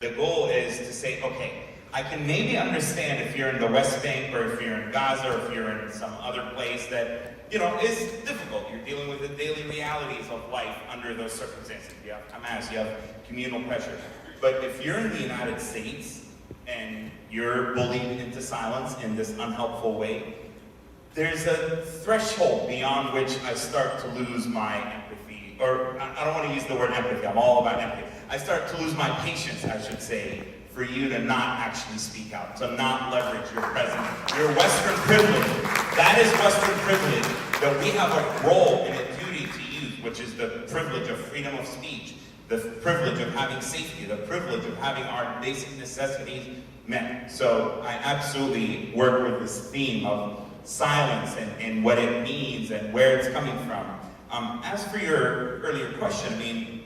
The goal is to say, okay, I can maybe understand if you're in the West Bank or if you're in Gaza or if you're in some other place that, is difficult. You're dealing with the daily realities of life under those circumstances. You have Hamas, you have communal pressure. But if you're in the United States and you're bullied into silence in this unhelpful way, there's a threshold beyond which I start to lose my empathy. Or I don't want to use the word empathy, I'm all about empathy. I start to lose my patience, I should say, for you to not actually speak out, to not leverage your presence, your Western privilege. That is Western privilege, that we have a role and a duty to use, which is the privilege of freedom of speech, the privilege of having safety, the privilege of having our basic necessities met. So I absolutely work with this theme of silence and what it means and where it's coming from. As for your earlier question, I mean,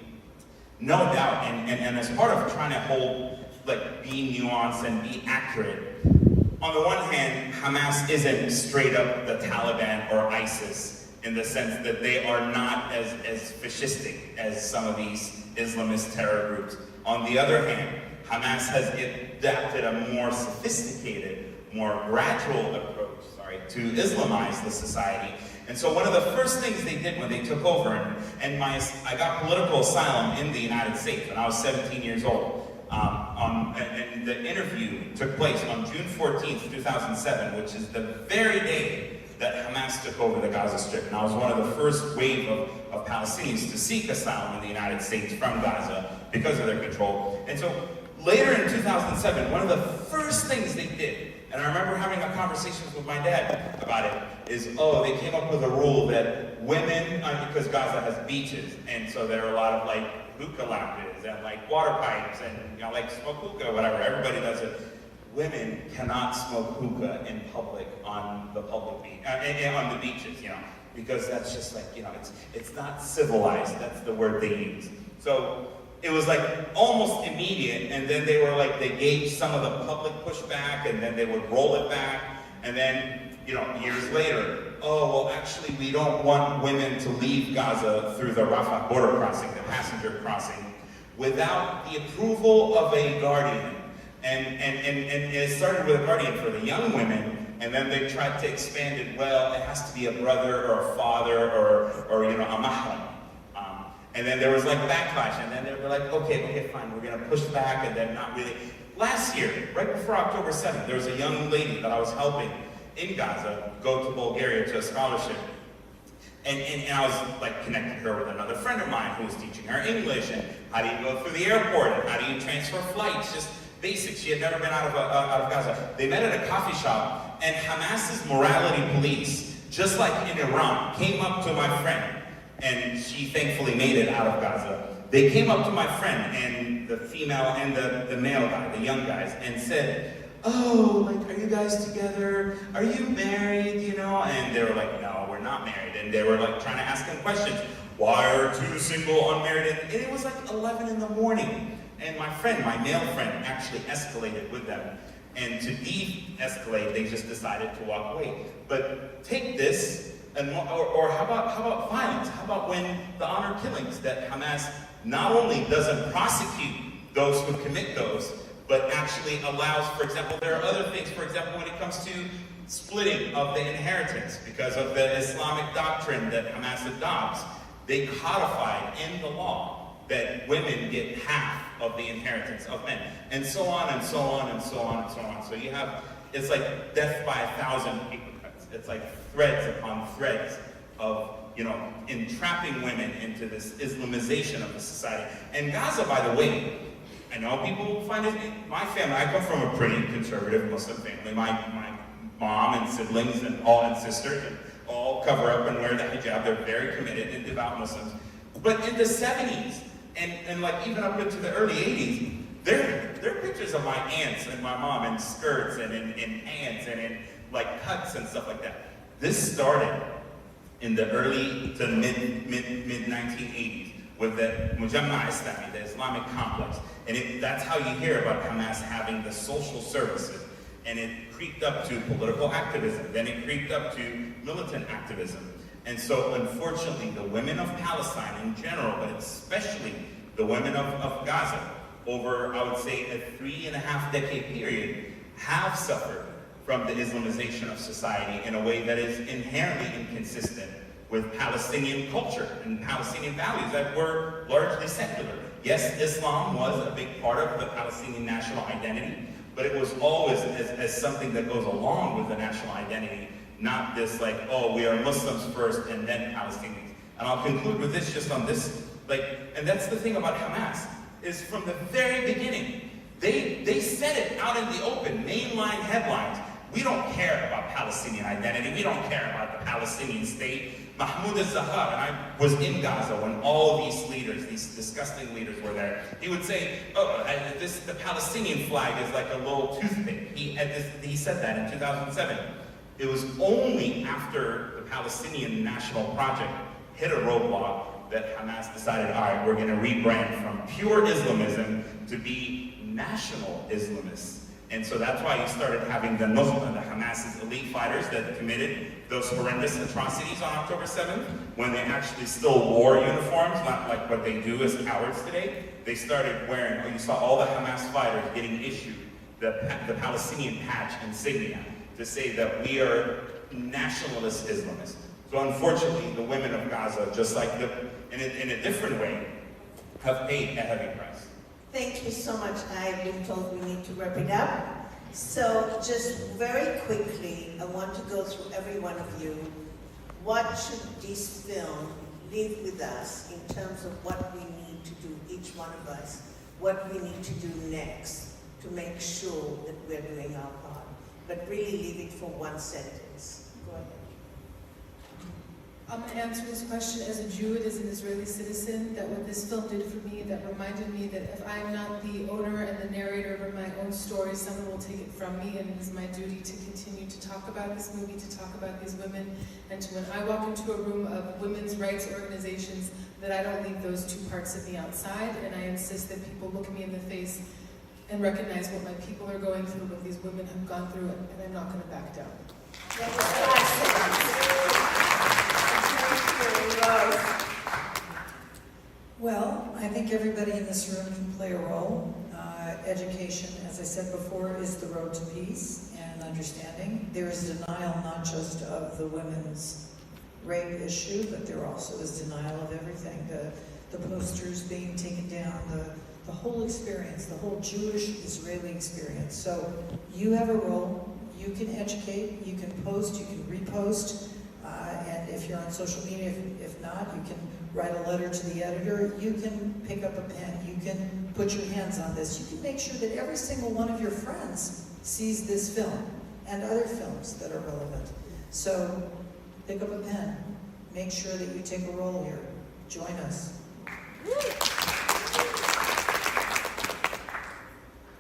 no doubt, and as part of trying to be nuanced and be accurate, on the one hand, Hamas isn't straight up the Taliban or ISIS in the sense that they are not as fascistic as some of these Islamist terror groups. On the other hand, Hamas has adapted a more sophisticated, more gradual approach, to Islamize the society. And so one of the first things they did when they took over, I got political asylum in the United States when I was 17 years old. And the interview took place on June 14th, 2007, which is the very day that Hamas took over the Gaza Strip. And I was one of the first wave of Palestinians to seek asylum in the United States from Gaza because of their control. And so later in 2007, one of the first things they did, and I remember having a conversation with my dad about it, is, they came up with a rule that women, because Gaza has beaches, and so there are a lot of hookah lounges and water pipes and smoke hookah, whatever, everybody does it. Women cannot smoke hookah in public on the public beach, on the beaches, because that's just it's not civilized, that's the word they use. So it was almost immediate, and then they were they gauged some of the public pushback, and then they would roll it back, and then, years later, actually we don't want women to leave Gaza through the Rafah border crossing, the passenger crossing, without the approval of a guardian. And it started with a guardian for the young women, and then they tried to expand it, it has to be a brother or a father or a mahram. And then there was backlash, and then they were okay, fine, we're gonna push back, and then not really. Last year, right before October 7th, there was a young lady that I was helping in Gaza go to Bulgaria to a scholarship. And I was connecting her with another friend of mine who was teaching her English, and how do you go through the airport, and how do you transfer flights, just basics. She had never been out of Gaza. They met at a coffee shop, and Hamas's morality police, just like in Iran, came up to my friend, and she thankfully made it out of Gaza. They came up to my friend, and the female and the male guy, the young guys, and said, are you guys together? Are you married, And they were no, we're not married. And they were trying to ask him questions. Why are two single, unmarried? And it was 11 in the morning. And my friend, my male friend, actually escalated with them. And to de-escalate, they just decided to walk away. But take this, or how about violence? How about when the honor killings that Hamas not only doesn't prosecute those who commit those, but actually allows, for example, there are other things, for example, when it comes to splitting of the inheritance, because of the Islamic doctrine that Hamas adopts, they codified in the law that women get half of the inheritance of men, and so on and so on and so on and so on. So you have, it's death by 1,000 paper cuts. It's threads upon threads of, entrapping women into this Islamization of the society. And Gaza, by the way, I know people find it, my family, I come from a pretty conservative Muslim family. My mom and siblings and sisters all cover up and wear the hijab. They're very committed and devout Muslims. But in the 70s, and even up into the early 80s, there are pictures of my aunts and my mom in skirts and in pants and in cuts and stuff like that. This started in the early to mid 1980s with the Mujamma Islami, the Islamic complex. And that's how you hear about Hamas having the social services. And it creeped up to political activism. Then it creeped up to militant activism. And so, unfortunately, the women of Palestine in general, but especially the women of Gaza, over, I would say, a 3.5-decade period, have suffered from the Islamization of society in a way that is inherently inconsistent with Palestinian culture and Palestinian values that were largely secular. Yes, Islam was a big part of the Palestinian national identity, but it was always as something that goes along with the national identity, not this like, oh, we are Muslims first and then Palestinians. And I'll conclude with this, just on this, and that's the thing about Hamas, is from the very beginning, they said it out in the open, mainline headlines. We don't care about Palestinian identity. We don't care about the Palestinian state. Mahmoud al-Zahar, and I was in Gaza when all these leaders, these disgusting leaders were there. He would say, oh, the Palestinian flag is like a little toothpick. He said that in 2007. It was only after the Palestinian National Project hit a roadblock that Hamas decided, all right, we're going to rebrand from pure Islamism to be national Islamists. And so that's why you started having the Nukhba, the Hamas's elite fighters that committed those horrendous atrocities on October 7th, when they actually still wore uniforms, not like what they do as cowards today. They started wearing, you saw all the Hamas fighters getting issued the Palestinian patch insignia to say that we are nationalist Islamists. So unfortunately, the women of Gaza, just like in a different way, have paid a heavy price. Thank you so much. I've been told we need to wrap it up. So just very quickly, I want to go through every one of you. What should this film leave with us in terms of what we need to do, each one of us, what we need to do next to make sure that we're doing our part? But really leave it for one sentence. Go ahead. I'm going to answer this question as a Jew and as an Israeli citizen, that what this film did for me, that reminded me that if I'm not the owner and the narrator of my own story, someone will take it from me, and it is my duty to continue to talk about this movie, to talk about these women, and to, when I walk into a room of women's rights organizations, that I don't leave those two parts of me outside, and I insist that people look me in the face and recognize what my people are going through, what these women have gone through, and I'm not going to back down. Well, I think everybody in this room can play a role. Education, as I said before, is the road to peace and understanding. There is denial not just of the women's rape issue, but there also is denial of everything. The posters being taken down, the whole experience, the whole Jewish-Israeli experience. So you have a role. You can educate, you can post, you can repost, and if you're on social media, if not, you can write a letter to the editor, you can pick up a pen, you can put your hands on this, you can make sure that every single one of your friends sees this film and other films that are relevant. So pick up a pen, make sure that you take a role here, join us.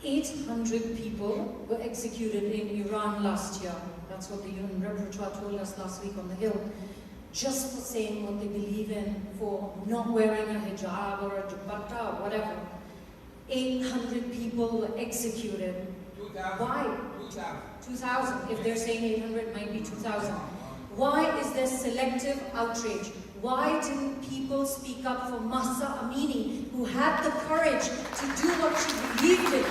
800 people were executed in Iran last year. That's what the UN Repertoire told us last week on the Hill. Just for saying what they believe in, for not wearing a hijab or a dupatta or whatever. 800 people were executed. 2,000. Why? 2,000. If they're saying 800, it might be 2,000. Why is there selective outrage? Why didn't people speak up for Mahsa Amini, who had the courage to do what she believed in?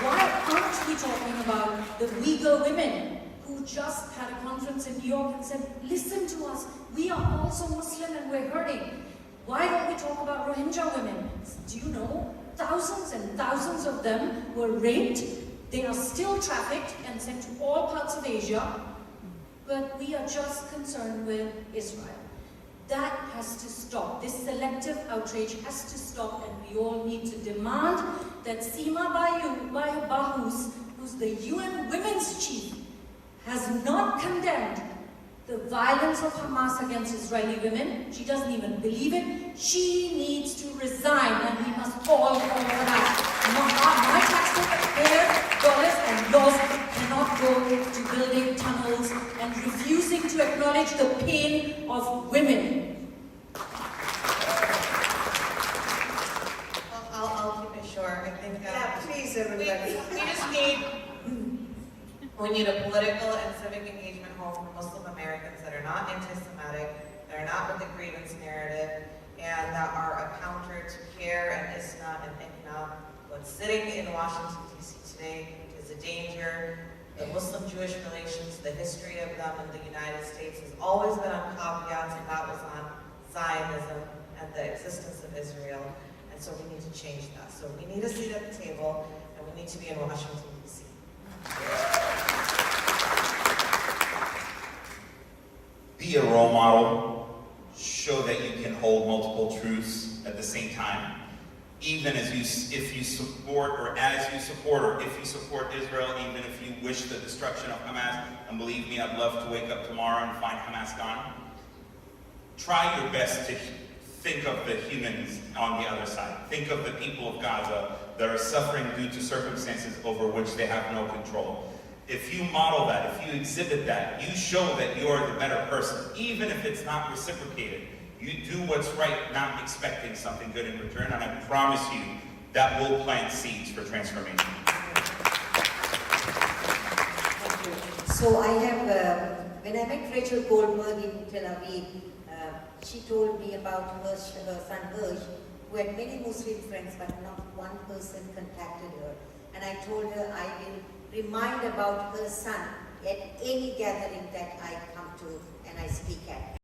Why aren't we talking about the Uyghur women who just had a conference in New York and said, listen to us, we are also Muslim and we're hurting. Why don't we talk about Rohingya women? Do you know, thousands and thousands of them were raped. They are still trafficked and sent to all parts of Asia, but we are just concerned with Israel. That has to stop. This selective outrage has to stop, and we all need to demand that Sima Bahous, who's the UN Women's Chief, has not condemned the violence of Hamas against Israeli women. She doesn't even believe it. She needs to resign, and we must all call for that. My taxpayer dollars and yours cannot go to building tunnels and refusing to acknowledge the pain of women. I'll keep it short. I think Yeah, please, everybody. we need a political and civic engagement home for Muslim Americans that are not anti-Semitic, that are not with the grievance narrative, and that are a counter to CARE and ISNA and ICNA, What's sitting in Washington, D.C. today is a danger. The Muslim-Jewish relations, the history of them in the United States has always been on caveats, and that was on Zionism and the existence of Israel. And so we need to change that. So we need a seat at the table, and we need to be in Washington, D.C. Be a role model. Show that you can hold multiple truths at the same time. Even if you support Israel, even if you wish the destruction of Hamas, and believe me, I'd love to wake up tomorrow and find Hamas gone. Try your best to think of the humans on the other side. Think of the people of Gaza that are suffering due to circumstances over which they have no control. If you model that, if you exhibit that, you show that you're the better person, even if it's not reciprocated. You do what's right, not expecting something good in return, and I promise you that will plant seeds for transformation. Thank you. So I have, when I met Rachel Goldberg in Tel Aviv, she told me about her son Hirsch, who had many Muslim friends, but not one person contacted her. And I told her I will remind about her son at any gathering that I come to and I speak at.